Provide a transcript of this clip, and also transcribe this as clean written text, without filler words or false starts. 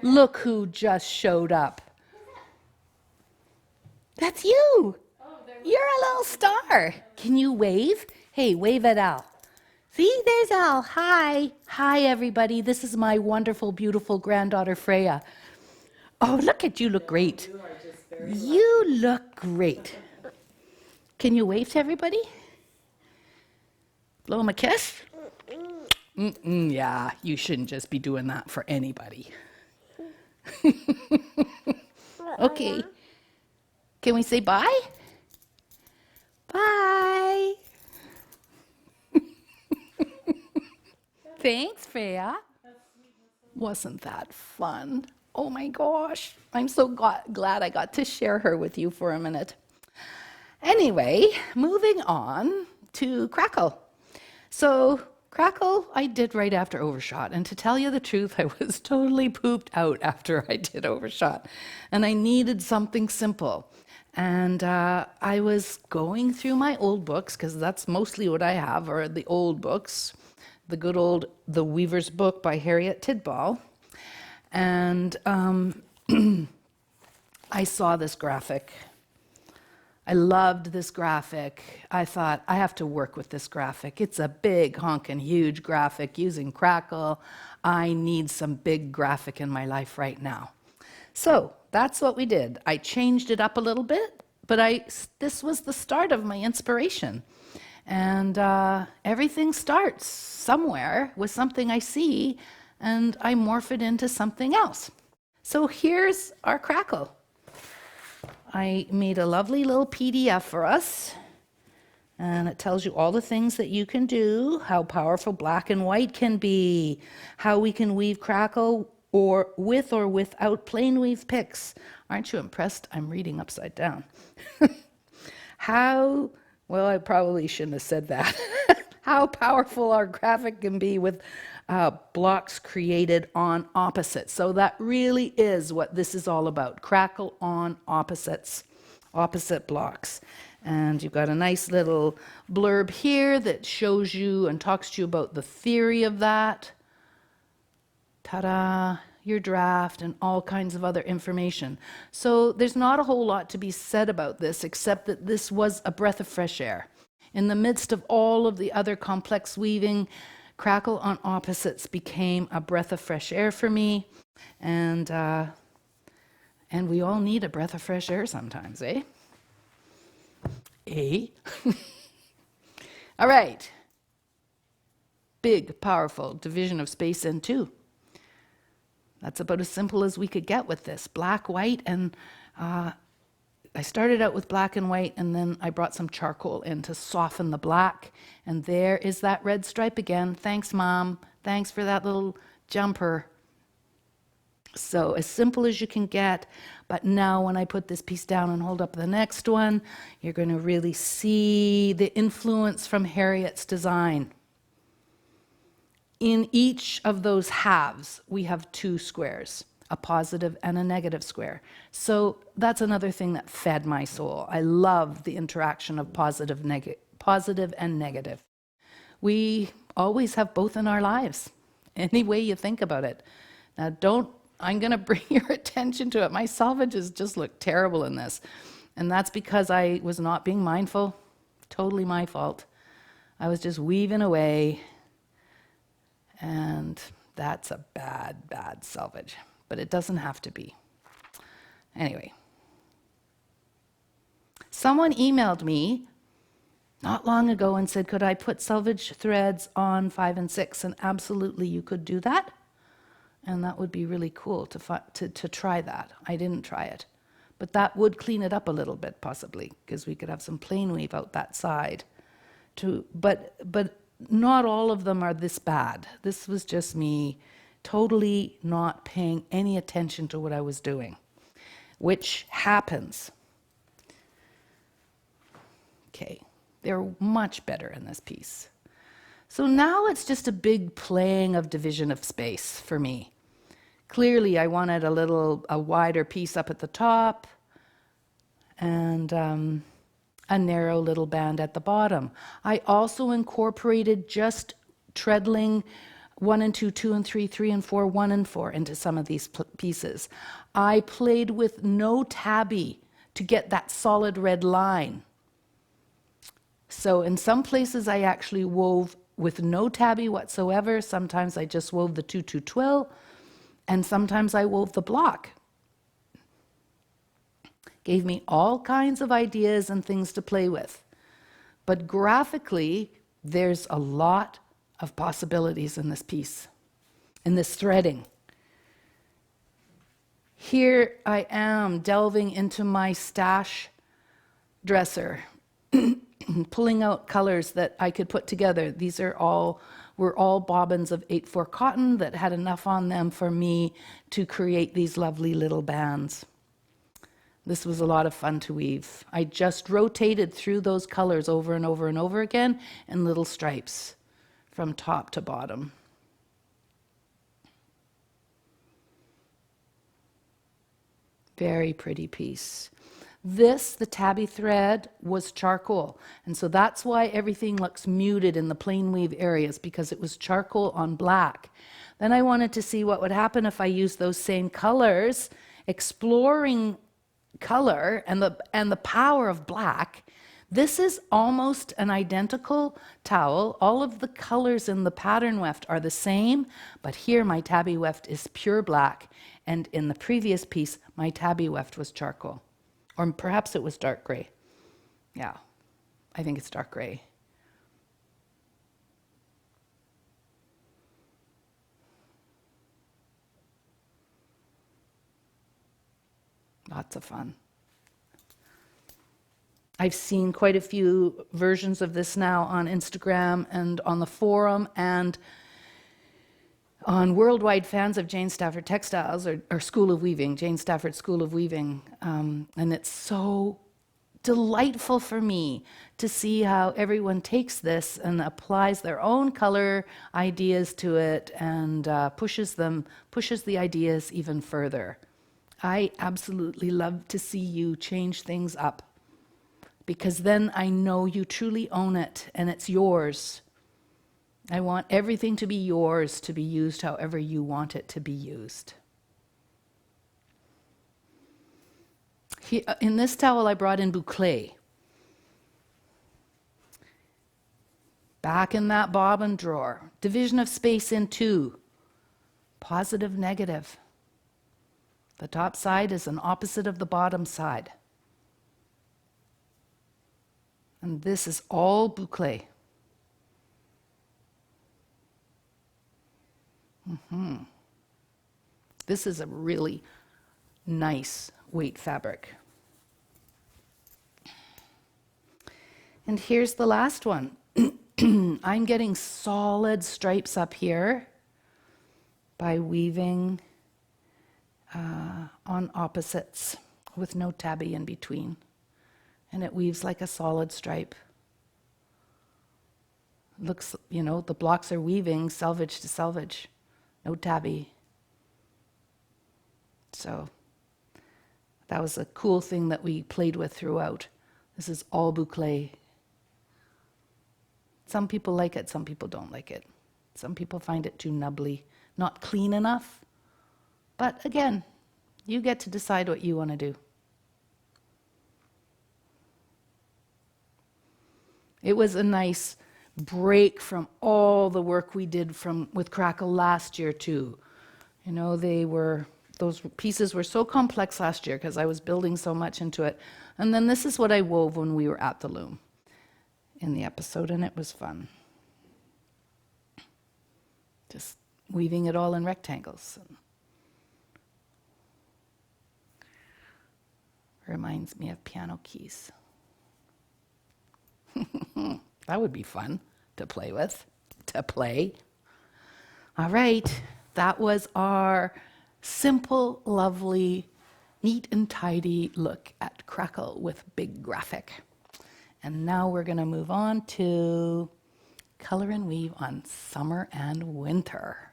Look who just showed up. That's you. You're a little star. Can you wave? Hey, wave at Al. See, there's Al. Hi. Hi, everybody. This is my wonderful, beautiful granddaughter, Freya. Oh, look at you. Look great. You look great. Can you wave to everybody? Blow them a kiss? Yeah, you shouldn't just be doing that for anybody. Okay. Can we say bye? Bye. Thanks, Freya. Wasn't that fun? Oh my gosh. I'm so glad I got to share her with you for a minute. Anyway, moving on to Crackle. So Crackle I did right after Overshot, and to tell you the truth, I was totally pooped out after I did Overshot, and I needed something simple. And I was going through my old books, because that's mostly what I have, are the old books, the good old The Weaver's Book by Harriet Tidball, and I saw this graphic. I loved this graphic. I thought, I have to work with this graphic. It's a big, honkin' huge graphic using Crackle. I need some big graphic in my life right now. So that's what we did. I changed it up a little bit, but this was the start of my inspiration. And everything starts somewhere with something I see, and I morph it into something else. So here's our Crackle. I made a lovely little PDF for us, and it tells you all the things that you can do, how powerful black and white can be, how we can weave Crackle or without plain weave picks. Aren't you impressed? I'm reading upside down. Well, I probably shouldn't have said that. How powerful our graphic can be with blocks created on opposites. So that really is what this is all about. Crackle on opposites, opposite blocks. And you've got a nice little blurb here that shows you and talks to you about the theory of that. Ta-da, your draft and all kinds of other information. So there's not a whole lot to be said about this, except that this was a breath of fresh air. In the midst of all of the other complex weaving, Crackle on opposites became a breath of fresh air for me, and we all need a breath of fresh air sometimes, eh? All right. Big, powerful division of space in two. That's about as simple as we could get with this. Black, white, and I started out with black and white, and then I brought some charcoal in to soften the black. And there is that red stripe again. Thanks, Mom. Thanks for that little jumper. So as simple as you can get. But now when I put this piece down and hold up the next one, you're going to really see the influence from Harriet's design. In each of those halves, we have two squares, a positive and a negative square. So that's another thing that fed my soul. I love the interaction of positive and negative. We always have both in our lives, any way you think about it. Now I'm going to bring your attention to it. My selvages just look terrible in this. And that's because I was not being mindful. Totally my fault. I was just weaving away. And that's a bad, bad selvage. But it doesn't have to be. Anyway. Someone emailed me not long ago and said, could I put selvage threads on 5 and 6? And absolutely you could do that. And that would be really cool to try that. I didn't try it. But that would clean it up a little bit, possibly, because we could have some plain weave out that side. But not all of them are this bad. This was just me totally not paying any attention to what I was doing, which happens. Okay, they're much better in this piece. So now it's just a big playing of division of space for me. Clearly, I wanted a wider piece up at the top and a narrow little band at the bottom. I also incorporated just treadling 1 and 2, 2 and 3, 3 and 4, 1 and 4 into some of these pieces. I played with no tabby to get that solid red line. So in some places I actually wove with no tabby whatsoever. Sometimes I just wove the 2-2 twill, and sometimes I wove the block. Gave me all kinds of ideas and things to play with. But graphically, there's a lot of possibilities in this piece, in this threading. Here I am delving into my stash dresser, pulling out colors that I could put together. These were all bobbins of 8/4 cotton that had enough on them for me to create these lovely little bands. This was a lot of fun to weave. I just rotated through those colors over and over and over again in little stripes from top to bottom. Very pretty piece. This, the tabby thread, was charcoal. And so that's why everything looks muted in the plain weave areas, because it was charcoal on black. Then I wanted to see what would happen if I used those same colors, exploring color and the power of black. This is almost an identical towel. All of the colors in the pattern weft are the same, but here my tabby weft is pure black, and in the previous piece my tabby weft was charcoal. Or perhaps it was dark gray. Yeah, I think it's dark gray. Lots of fun. I've seen quite a few versions of this now on Instagram and on the forum and on worldwide fans of Jane Stafford Textiles or School of Weaving, Jane Stafford School of Weaving. And it's so delightful for me to see how everyone takes this and applies their own color ideas to it and pushes the ideas even further. I absolutely love to see you change things up, because then I know you truly own it and it's yours. I want everything to be yours, to be used however you want it to be used. In this towel, I brought in boucle. Back in that bobbin drawer. Division of space in 2. Positive, negative. The top side is an opposite of the bottom side. And this is all boucle. This is a really nice weight fabric. And here's the last one. I'm getting solid stripes up here by weaving on opposites with no tabby in between. And it weaves like a solid stripe. Looks, the blocks are weaving selvage to selvage. No tabby. So that was a cool thing that we played with throughout. This is all boucle. Some people like it, some people don't like it. Some people find it too nubbly, not clean enough. But again, you get to decide what you want to do. It was a nice break from all the work we did with Crackle last year too. Those pieces were so complex last year because I was building so much into it. And then this is what I wove when we were at the loom in the episode, and it was fun. Just weaving it all in rectangles. Reminds me of piano keys. That would be fun to play with, All right, that was our simple, lovely, neat and tidy look at Crackle with big graphic. And now we're going to move on to color and weave on summer and winter.